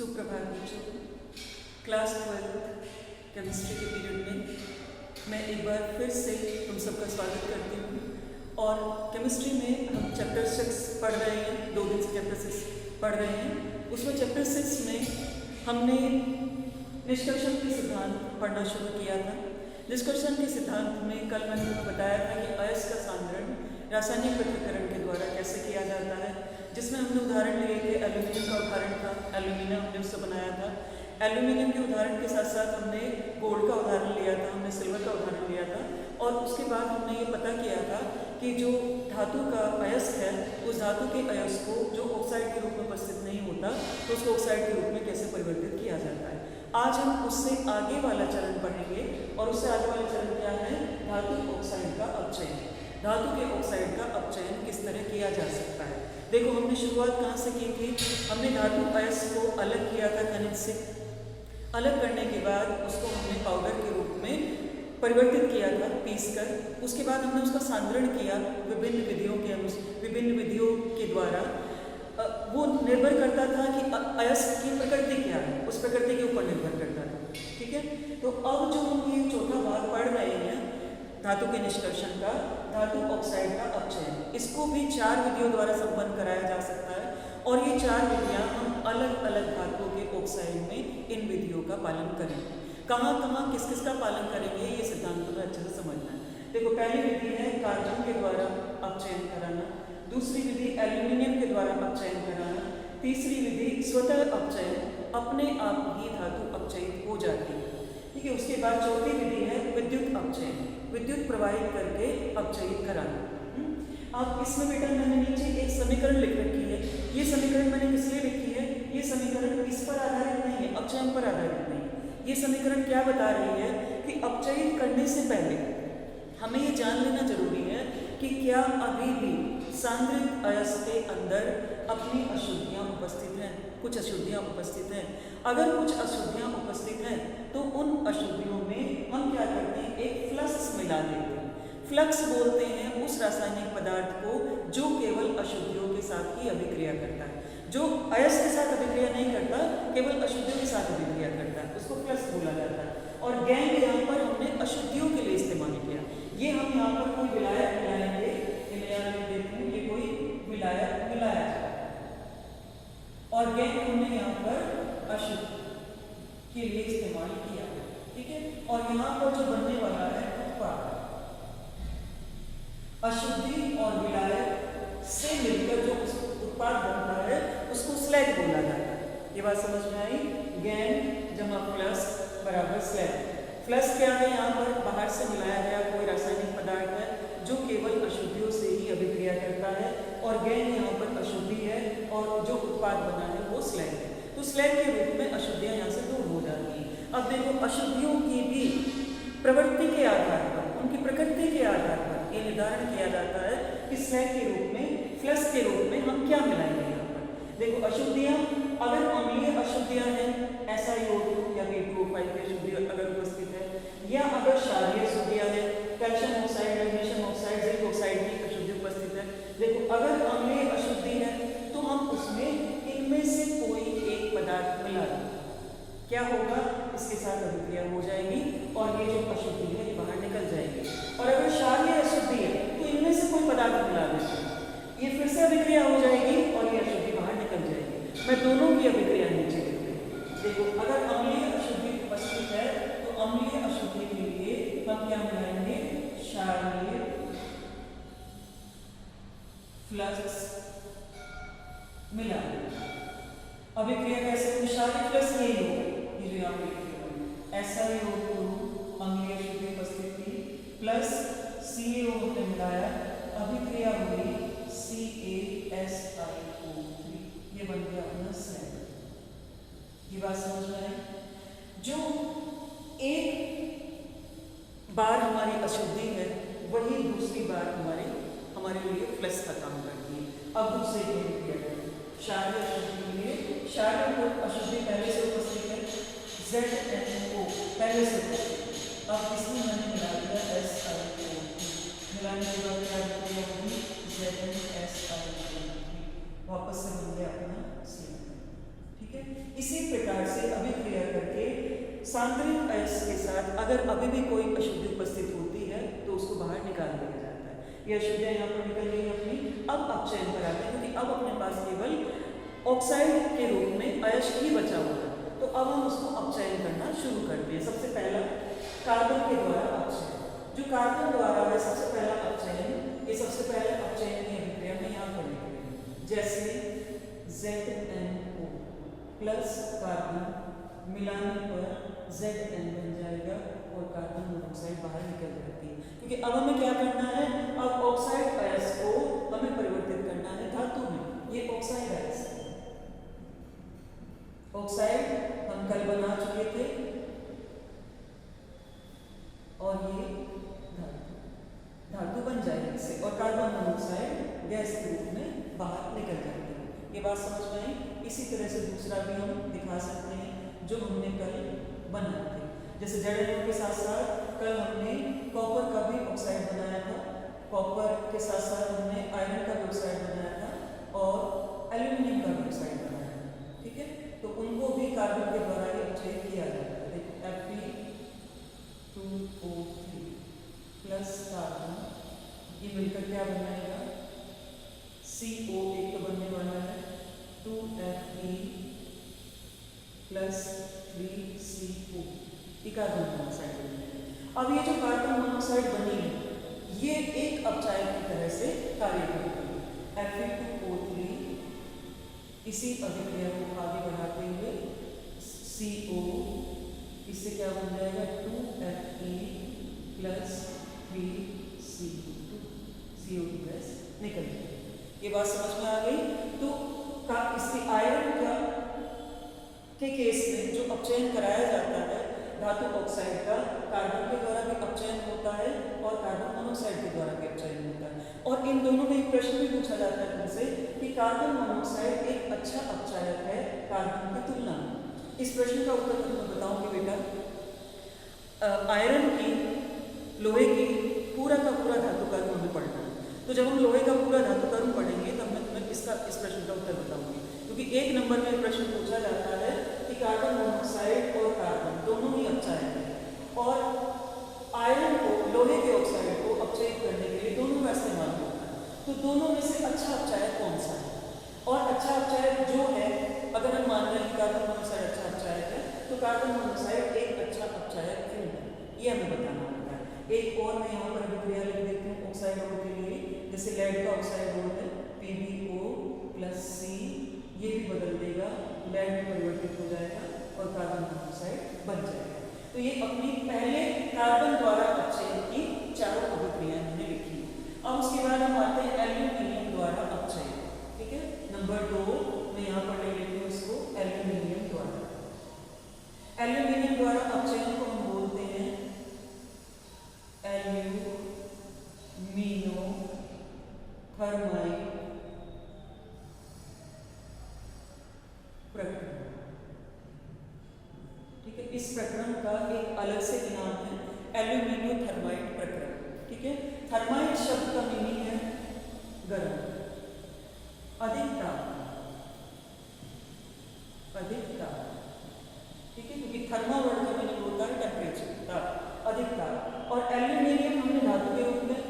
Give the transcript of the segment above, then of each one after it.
सुप्रभात बच्चों। Class 12 chemistry के पीरियड में मैं एक बार फिर से तुम सबका स्वागत करती हूँ। और केमिस्ट्री में हम चैप्टर 6 पढ़ रहे हैं, 2 दिन से चैप्टर 6 पढ़ रहे हैं। उसमें चैप्टर 6 में हमने निष्कर्षण के सिद्धांत पढ़ना शुरू किया था। निष्कर्षण के सिद्धांत में कल मैंने तुम्हें बताया था कि अयस्क का सांद्रण रासायनिक पृथक्करण के द्वारा कैसे किया जाता है, जिसमें हमने उदाहरण लिए थे। एल्यूमिनियम का उदाहरण था, एल्यूमिनियम हमने उससे बनाया था। एल्यूमिनियम के उदाहरण के साथ साथ हमने गोल्ड का उदाहरण लिया था, हमने सिल्वर का उदाहरण लिया था। और उसके बाद हमने ये पता किया था कि जो धातु का अयस्क है, उस धातु के अयस्क को जो ऑक्साइड के रूप में उपस्थित नहीं होता, तो उसको ऑक्साइड के रूप में कैसे परिवर्तित किया जाता है। आज हम उससे आगे वाला चरण पढ़ेंगे। और उससे आगे वाला चरण क्या है? धातु ऑक्साइड का अपचयन। धातु के ऑक्साइड का अपचयन किस तरह किया जा सकता है। देखो, हमने शुरुआत कहाँ से की थी? हमने धातु अयस्क को अलग किया था खनिज से। अलग करने के बाद उसको हमने पाउडर के रूप में परिवर्तित किया था पीसकर। उसके बाद हमने उसका सांद्रण किया विभिन्न विधियों के द्वारा। वो निर्भर करता था कि अयस्क की प्रकृति क्या है, उस प्रकृति के ऊपर निर्भर करता था। ठीक है, तो अब जो हम ये चौथा भाग पढ़ रहे हैं धातु के निष्कर्षण का, धातु ऑक्साइड का अपचयन, इसको भी 4 विधियों द्वारा संपन्न कराया जा सकता है। और ये 4 विधियां हम अलग अलग धातुओं के ऑक्साइड में इन विधियों का पालन करेंगे। कहाँ कहाँ किस किस का पालन करेंगे, ये सिद्धांत में अच्छे से समझना है। देखो, पहली विधि है कार्बन के द्वारा अपचयन कराना। दूसरी विधि एल्यूमिनियम के द्वारा अपचयन कराना। तीसरी विधि स्वतः अपचयन, अपने आप ही धातु अपचयित हो जाती है। ठीक है, उसके बाद चौथी विधि है विद्युत अपचयन, विद्युत प्रवाहित करके अपचयित कराना। अब इसमें बेटा मैंने नीचे एक समीकरण लिख रखी है। ये समीकरण मैंने किस लिए लिखी है? ये समीकरण इस पर आधारित नहीं है, अपचयन पर आधारित नहीं है। ये समीकरण क्या बता रही है कि अपचयित करने से पहले हमें ये जान लेना जरूरी है कि क्या अभी भी सांद्रित अयस्क के अंदर अपनी अशुद्धियां उपस्थित हैं, कुछ अशुद्धियां उपस्थित हैं। अगर कुछ अशुद्धियां उपस्थित हैं तो उन अशुद्धियों में हम क्या करते हैं? एक फ्लक्स मिला देते हैं। फ्लक्स बोलते हैं उस रासायनिक पदार्थ को जो केवल अशुद्धियों के साथ ही अभिक्रिया करता है, जो अयस्क के साथ अभिक्रिया नहीं करता, केवल अशुद्धियों के साथ अभिक्रिया करता है, उसको फ्लक्स बोला जाता है। और गैंग यहाँ पर हमने अशुद्धियों के लिए इस्तेमाल किया। ये हम यहाँ पर कोई विलायक मिलाएंगे, ये कोई विलायक मिलाया और गैंग हमने यहाँ पर अशुद्ध के लिए इस्तेमाल किया। ठीक है, और यहाँ पर जो बनने वाला है उत्पाद, अशुद्धि और विलायक से मिलकर जो उत्पाद बनता है उसको स्लैग बोला जाता है। ये बात समझ में आई? गैंग जमा प्लस बराबर स्लैग। फ्लक्स क्या है? यहाँ पर बाहर से मिलाया गया कोई रासायनिक पदार्थ है जो केवल अशुद्धियों से ही अभिक्रिया करता है, और गैंग यहाँ पर अशुद्धि है और जो उत्पाद बना है वो स्लैग है। तो स्लैग के रूप में अशुद्धियाँ यहाँ से दूर हो जाती हैं। अब देखो, अशुद्धियों की भी प्रवृत्ति के आधार पर, उनकी प्रकृति के आधार पर ये निर्धारण किया जाता है कि स्लैग के रूप में, फ्लक्स के रूप में हम क्या मिलाएंगे यहाँ पर। देखो, अशुद्धियाँ अगर अम्लीय अशुद्धियाँ हैं, SiO2 या P2O5 की अशुद्धि अगर उपस्थित है, या अगर क्षारीय अशुद्धियाँ हैं, calcium oxide, magnesium oxide, zinc oxide की अशुद्धि उपस्थित है। देखो, अगर अम्लीय अशुद्धि है तो हम उसमें इनमें से कोई एक पदार्थ मिला दें, क्या होगा? इसके साथ अभिक्रिया हो जाएगी और ये जो अशुद्धि है ये बाहर निकल जाएगी। और अगर क्षारीय अशुद्धि है तो इनमें से कोई पदार्थ मिला दें, ये फिर से अभिक्रिया हो जाएगी और ये अशुद्धि बाहर निकल जाएगी। मैं दोनों की अभिक्रिया नीचे लिख रही हूँ। देखो, अगर अम्लीय अशुद्धि उपस्थित है तो अम्लीय अशुद्धि के लिए हम क्या मिलाएंगे? क्षारीय फ्लक्स मिला। अभिक्रिया कैसे होगी? क्षारीय फ्लक्स यही होगा, ये जो यहाँ पे SiO2 अम्लीय अशुद्धि उपस्थित थी प्लस CaO हमने मिलाया, अभिक्रिया हुई CaSiO3, ये बन गया अपना स्लैग। ये बात समझ में आई? जो एक बार हमारी अशुद्धि है वही दूसरी बार हमारे लिए फ्लक्स का काम करती है। अब दूसरे के किया जाए क्षारीय अशुद्धि के लिए, क्षारीय अशुद्धि पहले से उपस्थित है, ZnO पहले से उपस्थित। अब इसमें मैंने मिला दिया SiO2, मिलाने के बाद क्या होगी? ZnSiO3, वापस से बन गया अपना स्लैग। ठीक है, इसी अगर अभी भी कोई अशुद्धि उपस्थित होती है तो उसको बाहर निकाल दिया जाता है। ये अशुद्धियाँ यहाँ पर निकल गई अपनी। अब अपचयन कराते हैं क्योंकि अब अपने पास केवल ऑक्साइड के रूप में अयस्क ही बचा हुआ है, तो अब हम उसको अपचयन करना शुरू करते हैं। सबसे पहला कार्बन के द्वारा अपचयन। जो कार्बन द्वारा है सबसे पहला अपचयन, ये सबसे पहले अपचयन की अभिक्रिया में यहाँ पर लिखेंगे। जैसे ZnO प्लस कार्बन मिलाने पर Zn बन जाएगा और कार्बन मोनोऑक्साइड बाहर निकल जाती है। क्योंकि अब हमें क्या करना है, अब ऑक्साइड अयस्क को हमें परिवर्तित करना है धातु में। ये ऑक्साइड अयस्क है। ऑक्साइड हम कल बना चुके थे और ये धातु बन जाएगी इससे, और कार्बन मोनोऑक्साइड गैस के रूप में बाहर निकल जाती है। ये बात समझ में आई। इसी तरह से दूसरा भी हम दिखा सकते हैं जो हमने कल बनाए थे। जैसे ZnO के साथ साथ कल हमने कॉपर का भी ऑक्साइड बनाया था, कॉपर के साथ साथ हमने आयरन का भी ऑक्साइड बनाया था और एल्यूमिनियम का भी ऑक्साइड बनाया था। ठीक है, तो उनको भी कार्बन के द्वारा ही अपचयन किया जाता है। Fe2O3 प्लस कार्बन, ये मिलकर क्या बनाएगा, CO एक तो बनने वाला है, 2Fe plus 3CO, carbon monoxide बनेगा। अब ये जो कार्बन मोनोऑक्साइड बनी है ये एक अपचायक की तरह से कार्य करती है। Fe2O3 इसी अभिक्रिया को आगे बढ़ाते हुए CO, इससे क्या बन जाएगा 2Fe plus 3CO2, CO2 gas निकल जाएगी। ये बात समझ में आ गई। तो इसकी आयरन का के केस में जो अपचयन कराया जाता है धातु ऑक्साइड का, कार्बन के द्वारा भी अपचयन होता है और कार्बन मोनोऑक्साइड के द्वारा भी अपचयन होता है। और इन दोनों में एक प्रश्न भी पूछा जाता है तुमसे कि कार्बन मोनोऑक्साइड एक अच्छा अपचायक है कार्बन की तुलना में। इस प्रश्न का उत्तर मैं बताऊंगी बेटा। आयरन की, लोहे की पूरा का पूरा धातु कर्म हमें पढ़ना है। तो जब हम लोहे का पूरा धातु कर्म पढ़ेंगे तब मैं तुम्हें इस प्रश्न का उत्तर बताऊंगी। क्योंकि एक नंबर में प्रश्न पूछा जाता है कि कार्बन मोनोऑक्साइड और कार्बन दोनों ही अपचायक हैं और आयरन को, लोहे के ऑक्साइड को अपचयित करने के लिए दोनों का इस्तेमाल होता है। तो दोनों में से अच्छा अपचायक कौन सा है? और अच्छा अपचायक जो है, अगर हम मान लें कि कार्बन मोनोऑक्साइड अच्छा अपचायक है तो कार्बन मोनोऑक्साइड एक अच्छा अपचायक क्यों है, ये हमें बताना होता है। एक और मैं यहाँ पर अभिक्रिया लिख देती हूँ ऑक्साइड और के लिए। जैसे लेड का ऑक्साइड बोर्ड है PbO प्लस C, ये भी बदल देगा, लेड में परिवर्तित हो जाएगा और कार्बन मोनोऑक्साइड बन जाएगा। तो ये अपनी पहले कार्बन द्वारा अपचयन की चारों अभिक्रियाएं हमने लिखी। अब उसके बाद हम आते हैं एल्यूमिनियम द्वारा अपचयन। ठीक है, नंबर 2 मैं यहाँ पर ले लेती हूँ इसको, एल्यूमिनियम द्वारा। एल्यूमिनियम द्वारा अपचयन को हम बोलते हैं एल्यूमिनो थर्माइट प्रक्रम। ठीक है, इस प्रक्रम का एक अलग से नाम है एल्यूमिनो थर्माइट प्रक्रम। ठीक है, थर्माइट शब्द का मीनिंग है गर्म, अधिक ताप, अधिक ताप। ठीक है, क्योंकि थर्मा वर्ड का मीनिंग होता है टेम्परेचर, ताप, अधिक ताप। और एल्यूमिनियम हमने धातु के रूप में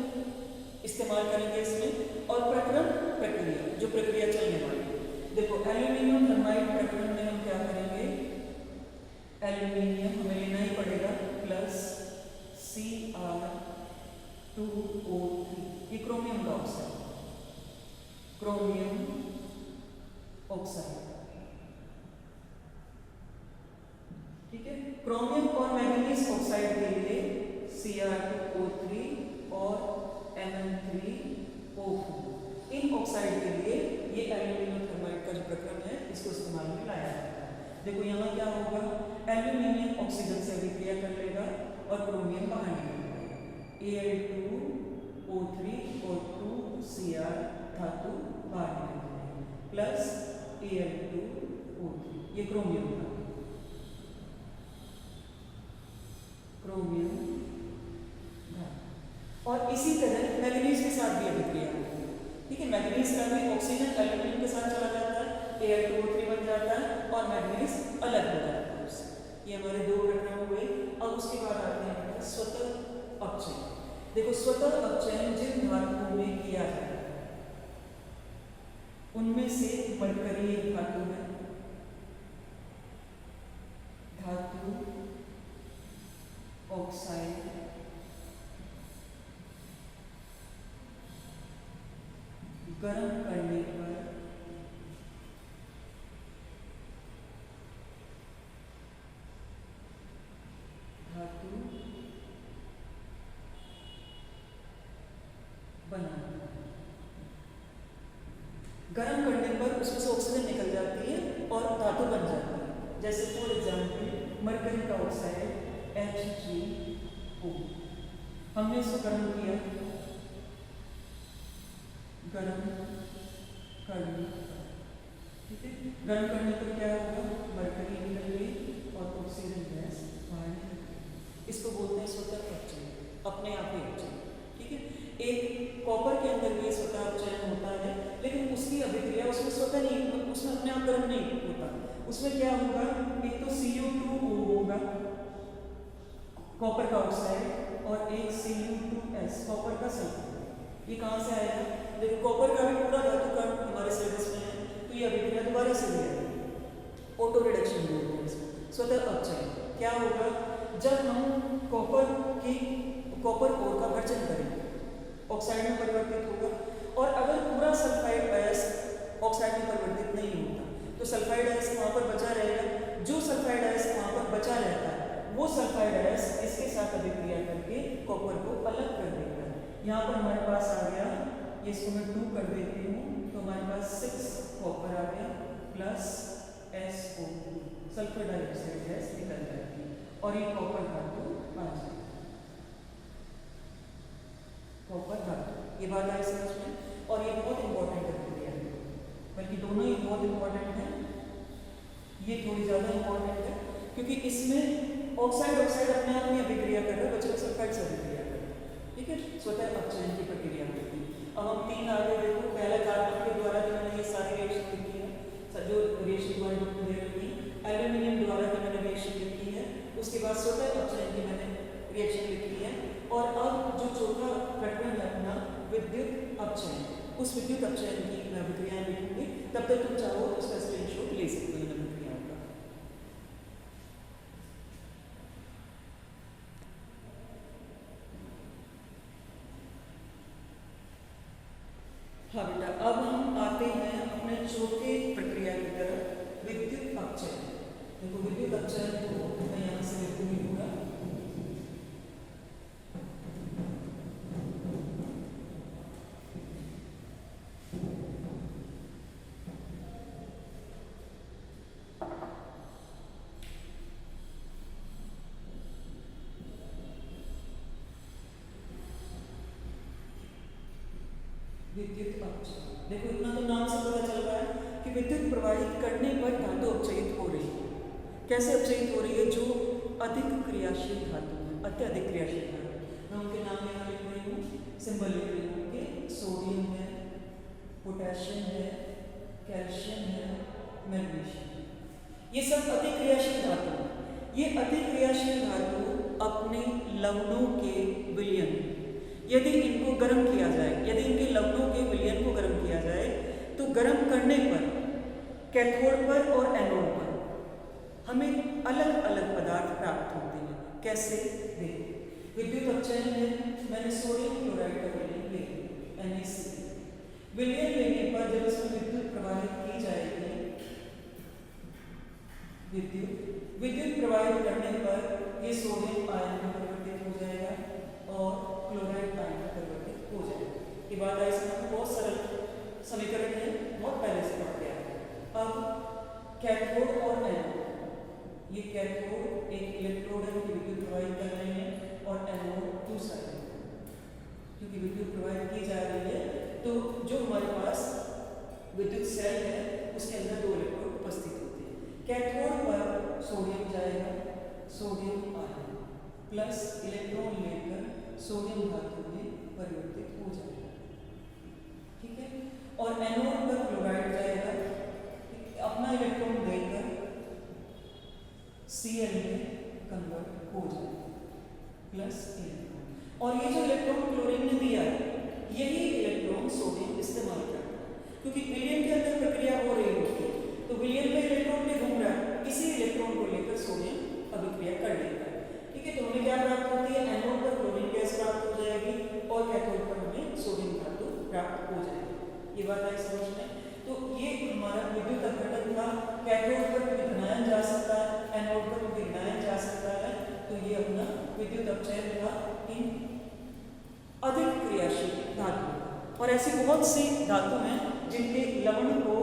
इस्तेमाल करेंगे इसमें, और प्रक्रम प्रक्रिया, जो प्रक्रिया चलने वाली है। देखो एल्यूमिनियम थर्माइट प्रक्रम में हम क्या करेंगे, एल्यूमिनियम हमें लेना ही पड़ेगा प्लस Cr2O3, ये क्रोमियम का ऑक्साइड, क्रोमियम ऑक्साइड। ठीक है, क्रोमियम और मैंगनीज ऑक्साइड के लिए Cr2O3 और Mn3O4, इन ऑक्साइड के लिए ये एल्यूमिनियम थर्माइट का जो प्रक्रम है इसको इस्तेमाल में लाया जाता है। देखो यहाँ क्या होगा, एल्यूमिनियम ऑक्सीजन से अभिक्रिया कर लेगा और क्रोमियम बाहर निकल जाएगा, Al2O3 और 2Cr धातु बाहर निकल जाएगी, प्लस Al2O3, ये क्रोमियम था, क्रोमियम धातु। और इसी तरह मैंगनीज के साथ भी अभिक्रिया होगी। ठीक है, मैंगनीज का भी ऑक्सीजन एल्यूमिनियम के साथ चला जाता है, Al2O3 बन जाता है और मैंगनीज अलग हो जाता है उससे। ये हमारे दो प्रक्रम हुए। अब उसके बाद आते हैं देखो स्वतः अपचयन जिन धातुओं में किया जाता है उनमें से मरकरी एक धातु है, धातु ऑक्साइड गर्म करने पर धातु बनाता है। गर्म करने पर उसमें से ऑक्सीजन निकल जाती है और धातु बन जाती है। जैसे फॉर एग्जाम्पल मरकरी का ऑक्साइड HgO, हमने इसको गर्म किया, गर्म करने, ठीक है, गर्म करने पर क्या होगा, मरकरी निकल गई और ऑक्सीजन गैस बाहर निकल गई। इसको बोलते हैं स्वतः अपचयन, अपने आप ही अपचयन, ठीक है। एक कॉपर के अंदर भी स्वतः अपचयन होता है, लेकिन उसकी अभिक्रिया उसमें स्वतः नहीं, उसमें अपने आप गर्म नहीं होता। उसमें क्या होगा, एक तो CO2O होगा कॉपर का ऑक्साइड और एक Cu2S कॉपर का सल्फर। ये कहाँ से आएगा, देखो कॉपर का भी पूरा धातु कण हमारे सिलेबस में है, तो ये अभिक्रिया दोबारा से भी आएगी। ऑटो रिडक्शन बोलते हैं इसको, स्वतः अपचयन। क्या होगा, जब हम कॉपर कोर का भर्जन करेंगे ऑक्साइड में परिवर्तित होगा, और अगर पूरा सल्फाइड अयस्क ऑक्साइड में परिवर्तित नहीं होता तो सल्फाइड अयस्क वहाँ पर बचा रहेगा। जो सल्फाइड अयस्क वहाँ पर बचा रहता है वो सल्फाइड अयस्क इसके साथ अभिक्रिया करके कॉपर को अलग कर देगा। यहाँ पर हमारे पास आ गया, इसको मैं 2 कर देती हूँ, तो हमारे पास 6 कॉपर आ गया plus SO2, sulphur dioxide gas निकल जाएगी और ये कॉपर धातु आ जाएगी, कॉपर धातु। ये बात आई समझ में, और ये बहुत इंपॉर्टेंट अभिक्रिया है, बल्कि दोनों ही बहुत इंपॉर्टेंट है। ये थोड़ी ज़्यादा इंपॉर्टेंट है क्योंकि इसमें ऑक्साइड अपने आप में अभिक्रिया कर रहा है, बच्चे सल्फाइड से अभिक्रिया कर रहा है, ठीक है, स्वतः अपचयन की प्रक्रिया होती है। अब हम 3 आगे देखो, पहला कार्बन के द्वारा जो मैंने ये सारी रिएक्शन लिखी है, जो रिएक्शन द्वारा दे रखी है, एल्यूमिनियम द्वारा जो मैंने रिएक्शन लिखी है, उसके बाद स्वतः अपचयन की मैंने रिएक्शन लिखी है। और अब जो चौथा प्रकरण है अपना विद्युत अपचयन, उस विद्युत अपचयन की मैं अभिक्रियाएं लिखूंगी, तब तक तुम चाहो तो उसका स्क्रीनशॉट ले सकते हो अभिक्रियाओं का। हाँ बेटा, अब हम आते हैं अपने चौथे प्रक्रिया की तरफ, विद्युत अपचयन। देखो विद्युत अपचयन को मैं यहाँ से लिखूंगी पूरा, विद्युत अपचयन। देखो इतना तो नाम से पता चल रहा है कि विद्युत प्रवाहित करने पर धातु अपचयित हो रही है। कैसे अपचयित हो रही है, जो अधिक क्रियाशील धातु है, अत्यधिक क्रियाशील धातु, मैं उनके नाम यहाँ लिख रही हूँ, सिंबल लिख रही हूँ कि सोडियम है, पोटेशियम है, कैल्शियम है, मैग्नीशियम, ये सब अति क्रियाशील धातु है। ये अति क्रियाशील धातु अपने लवणों के विलयन, यदि इनको गर्म किया जाए, यदि इनके लवणों के विलयन को गर्म किया जाए, तो गर्म करने पर कैथोड पर और एनोड पर हमें अलग अलग पदार्थ प्राप्त होते हैं। कैसे, देखो विद्युत अपचयन में मैंने सोडियम क्लोराइड का विलयन ले लिया, NaCl। विलयन लेने पर जब इसमें विद्युत प्रवाहित की जाएगी, विद्युत प्रवाहित करने पर ये सोडियम आयन में परिवर्तित हो जाएगा और क्लोराइड आयन में परिवर्तित हो जाएगा। ये बात आई समझ, बहुत सरल समीकरण है, बहुत पहले से पढ़ गया है। अब कैथोड और एनोड, ये कैथोड एक इलेक्ट्रोड है जो विद्युत प्रवाहित कर रहे हैं और एनोड दूसरा है, क्योंकि विद्युत प्रवाहित की जा रही है तो जो हमारे पास विद्युत सेल है उसके अंदर 2 इलेक्ट्रोड उपस्थित होते हैं। कैथोड पर सोडियम जाएगा, सोडियम आयन प्लस इलेक्ट्रॉन लेकर सोडियम धातु में परिवर्तित हो जाएगा, ठीक है। और एनोड पर क्लोराइड जाएगा, अपना इलेक्ट्रॉन देकर Cl में कन्वर्ट हो जाएगा प्लस इलेक्ट्रॉन, और ये जो इलेक्ट्रॉन में। तो ये हमारा विद्युत अपघटन था। कैथोड पर विघटनायन जा सकता है, एनोड पर विघटनायन जा सकता है। तो ये अपना विद्युत अपचयन था इन अधिक क्रियाशील धातुओं। और ऐसी बहुत सी धातु हैं जिनके लवण को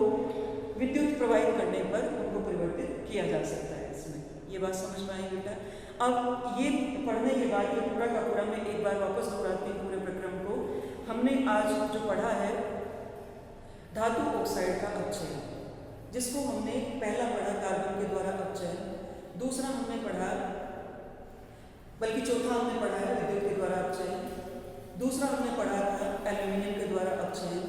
विद्युत प्रवाहित करने पर उनको परिवर्तित किया जा सकता है। इसमें ये बात समझ में आई बेटा। अब ये पढ़ने के बाद ये पूरा का पूरा मैं एक बार वापस दोहराती हूँ पूरे प्रक्रम को। हमने आज जो पढ़ा है धातु ऑक्साइड का अपचयन, जिसको हमने पहला पढ़ा कार्बन के द्वारा अपचयन, दूसरा हमने पढ़ा बल्कि चौथा हमने पढ़ा है विद्युत के द्वारा अपचयन, दूसरा हमने पढ़ा था एल्यूमिनियम के द्वारा अपचयन,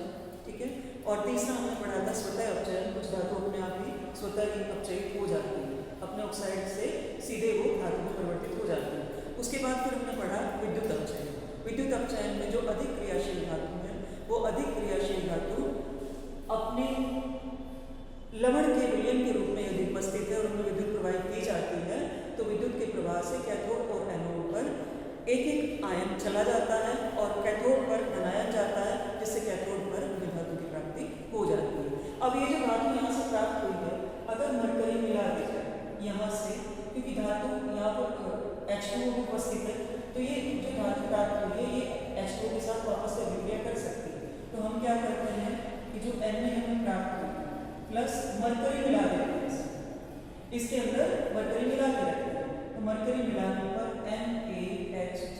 ठीक है, और तीसरा हमने पढ़ा था स्वतः अपचयन। कुछ धातु अपने आप ही स्वतः ही अपचयित हो जाती है, अपने ऑक्साइड से सीधे वो धातु में परिवर्तित हो जाती है। उसके बाद फिर हमने पढ़ा विद्युत अपचयन। विद्युत अपचयन में जो अधिक क्रियाशील धातु है वो अधिक क्रियाशील धातु अपने लवण के विलयन के रूप में यदि उपस्थित है और उनमें विद्युत प्रवाहित की जाती है तो विद्युत के प्रवाह से कैथोड और एनोड पर एक एक आयन चला जाता है और कैथोड पर धनायन जाता है, जिससे कैथोड पर उन्हें धातु की प्राप्ति हो जाती है। अब ये जो धातु यहाँ से प्राप्त हुई है, अगर मरकरी मिला दी जाए यहाँ से, क्योंकि धातु यहाँ पर H2O उपस्थित है, तो ये जो धातु प्राप्त हुई है ये H2O के साथ वापस से अभिक्रिया कर सकती है। तो हम क्या करते हैं कि जो Na हमें प्राप्त हुई प्लस मरकरी मिला देते हैं, इसके अंदर मरकरी मिला के रखते हैं। तो मरकरी मिलाने पर NaHG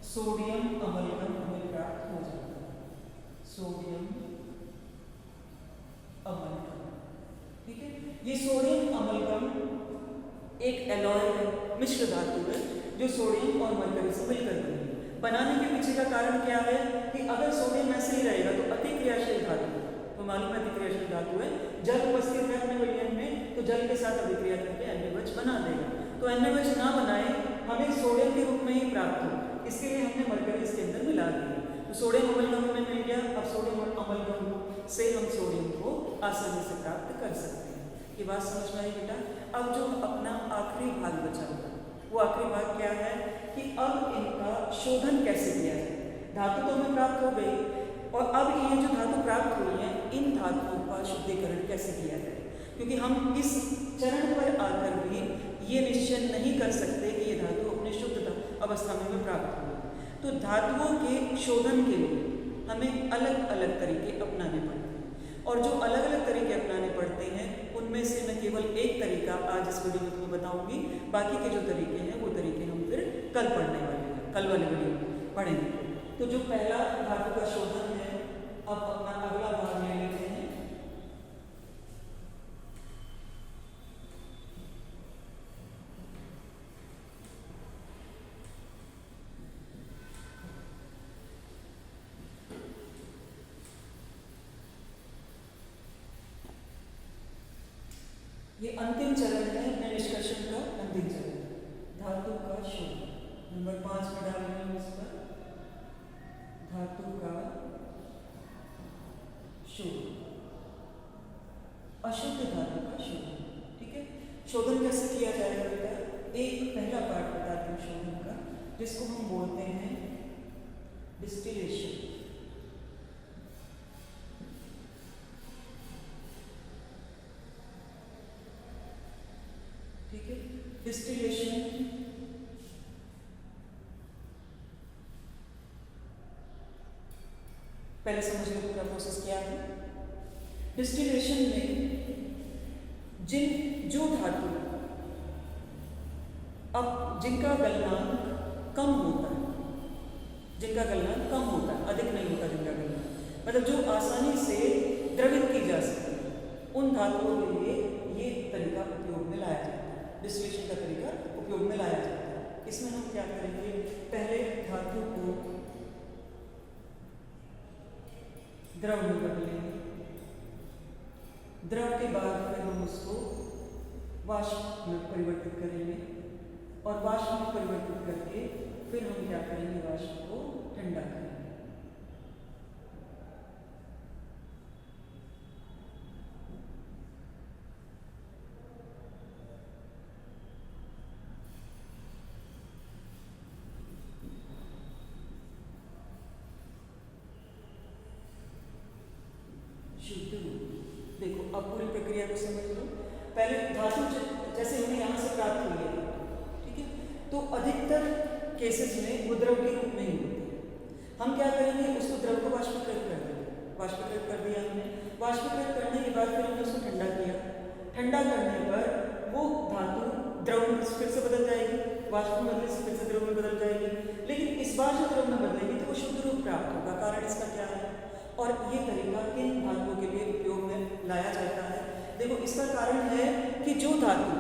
सोडियम अमलगम हमें प्राप्त हो जाता है, सोडियम अमलगम, ठीक है। ये सोडियम अमलगम एक एलॉय है, मिश्र धातु है जो सोडियम और मरकरी से मिलकर बनी है। बनाने के पीछे का कारण क्या है कि अगर सोडियम ऐसे ही रहेगा तो अतिक्रियाशील धातु, तो मालूम है अतिक्रियाशील धातु है, जल उपस्थित है अपने विलयन में तो जल के साथ अभिक्रिया करके NaOH बना देगा। तो NaOH ना बनाए, हमें सोडियम के रूप में ही प्राप्त हो, इसके लिए हमने मरकरी इसके अंदर मिला दिया। तो सोडियम अमलगम हमें मिल गया। अब सोडियम अमलगम से हम सोडियम को आसानी से प्राप्त कर सकते हैं। ये बात समझ में आई बेटा। अब जो अपना आखिरी भाग बचा हुआ, वो आखिरी भाग क्या है कि अब इनका शोधन कैसे किया जाए। धातु तो हमें प्राप्त हो गई और अब ये जो धातु प्राप्त हुई है इन धातुओं का शुद्धिकरण कैसे किया जाए, क्योंकि हम इस चरण पर आकर भी ये निश्चय नहीं कर सकते कि ये धातु अपने शुद्ध अवस्था में प्राप्त हो। तो धातुओं के शोधन के लिए हमें अलग अलग तरीके अपनाने पड़ते हैं, और जो अलग अलग तरीके अपनाने पड़ते हैं उनमें से मैं केवल एक तरीका आज इस वीडियो में तुम्हें बताऊंगी। बाकी के जो तरीके हैं वो तरीके हम फिर कल पढ़ने वाले हैं, कल वाले वीडियो में पढ़ेंगे। तो जो पहला धातु का शोधन है, अब अपना अगला भाग ले लेते हैं। ये अंतिम चरण है अपने निष्कर्षण का, अंतिम चरण धातु का शोधन। नंबर 5 में डाल रहे हैं इस पर धातु का शोधन, अशुद्ध धातु का शोधन, ठीक है। शोधन कैसे किया जाएगा बेटा, एक पहला पार्ट बताते हैं शोधन का, जिसको हम बोलते हैं डिस्टिलेशन, ठीक है। डिस्टिलेशन पहले समझ लो पूरा प्रोसेस क्या है। डिस्टिलेशन में जो धातु अब जिनका गलनांक कम होता है, जिनका गलनांक कम होता है, अधिक नहीं होता, जिनका गलनांक मतलब जो आसानी से द्रवित की जा सकती है, उन धातुओं के लिए ये तरीका उपयोग में लाया जाता है। डिस्टिलेशन का तरीका उपयोग में लाया जाता है। इसमें हम क्या करेंगे, पहले धातु को द्रव में बदल लेंगे, द्रव के बाद फिर हम उसको वाष्प में परिवर्तित करेंगे और वाष्प में परिवर्तित करके फिर हम क्या करेंगे, वाष्प को ठंडा करेंगे। शुद्ध रूप। देखो अब पूरी प्रक्रिया को समझ लो। पहले धातु जैसे हमें यहाँ से प्राप्त हुई है, ठीक है, तो अधिकतर केसेस में वो द्रव के रूप में ही होती है। हम क्या करेंगे, उसको द्रव को वाष्पीकृत कर देंगे। वाष्पीकृत कर दिया हमने, वाष्पीकृत करने के बाद फिर हमने उसको ठंडा किया। ठंडा करने पर वो धातु द्रव में फिर से बदल जाएगी, वाष्प में बदलने से फिर से द्रव में बदल जाएगी। लेकिन इस बार जो द्रव में बदलेगी तो वो शुद्ध रूप प्राप्त होगा। कारण इसका क्या है और ये तरीका किन धातुओं के लिए उपयोग में लाया जाता है? देखो इसका कारण है कि जो धातु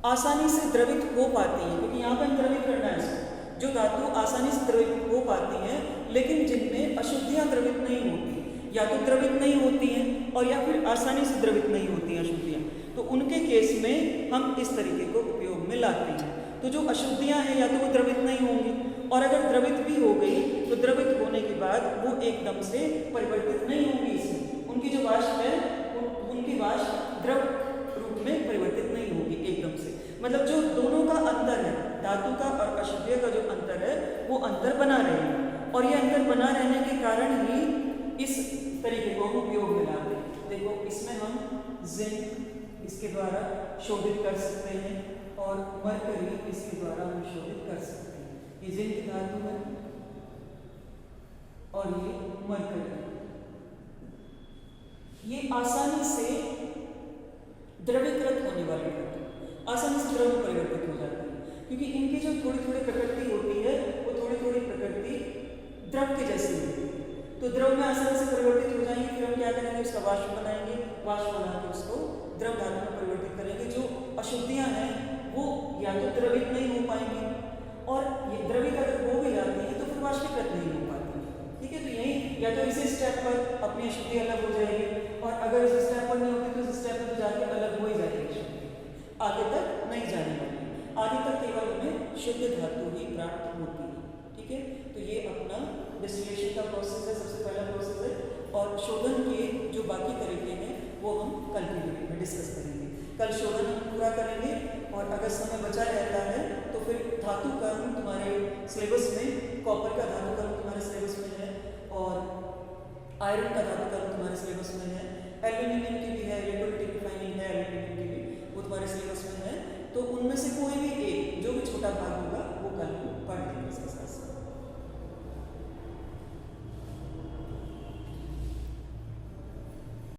आसानी से द्रवित हो पाती है, क्योंकि यहाँ पर हम द्रवित करना है इसको, जो धातु आसानी से द्रवित हो पाती हैं लेकिन जिनमें अशुद्धियाँ द्रवित नहीं होती, या तो द्रवित नहीं होती हैं और या फिर आसानी से द्रवित नहीं होती हैं अशुद्धियाँ, तो उनके केस में हम इस तरीके को उपयोग में लाते हैं। तो जो अशुद्धियाँ हैं या तो वो द्रवित नहीं होंगी, और अगर द्रवित भी हो गई तो द्रवित होने के बाद वो एकदम से परिवर्तित नहीं होंगी। इसमें उनकी जो वाष्प है उनकी वाष्प द्रव रूप में परिवर्तित नहीं होगी एकदम से। मतलब जो दोनों का अंतर है, धातु का और अशुद्धियों का जो अंतर है वो अंतर बना रहेगा, और ये अंतर बना रहने के कारण ही इस तरीके को हम उपयोग में लाते हैं। देखो इसमें हम जिंक इसके द्वारा शोधित कर सकते हैं और मरकरी इसके द्वारा हम शोधित कर सकते हैं। ये जिंक धातु है और ये मरकरी, ये आसानी से द्रवीकृत होने वाली धातु, आसानी से द्रव में परिवर्तित हो जाती है, क्योंकि इनकी जो थोड़ी थोड़ी प्रकृति होती है वो थोड़ी थोड़ी प्रकृति द्रव के जैसी होती है। तो द्रव में आसानी से परिवर्तित हो जाएंगे। फिर हम क्या करेंगे, उसका वाष्प बनाएंगे, वाष्प बना के उसको द्रव धातु में परिवर्तित करेंगे। जो अशुद्धियाँ हैं वो या तो द्रवित नहीं हो पाएंगी, और ये द्रवित अगर हो भी जाती है तो फिर वाष्पीकृत नहीं हो पाती। ठीक है, तो यही या तो इसी स्टेप पर अपनी अशुद्धि अलग हो जाएगी, और अगर इस स्टेप पर नहीं होती तो इस स्टेप पर जाके अलग हो ही जाएगी, आगे तक नहीं जाने वाली। आगे तक केवल हमें शुद्ध धातु ही प्राप्त होती है। ठीक है, तो ये अपना डिस्टिलेशन का प्रोसेस है, सबसे पहला प्रोसेस है, और शोधन के जो बाकी तरीके हैं वो हम कल की वीडियो में डिस्कस करेंगे। कल शोधन हम पूरा करेंगे, और अगर समय बचा रहता है तो फिर धातु कर्म तुम्हारे सिलेबस में, कॉपर का धातु कर्म तुम्हारे सिलेबस में है, और आयरन का धातु कर्म तुम्हारे सिलेबस में है, एल्यूमिनियम की भी है, इलेक्ट्रोलाइटिक रिफाइनिंग है एल्यूमिनियम की भी, वो तुम्हारे सिलेबस में है। तो उनमें से कोई भी एक जो भी छोटा भाग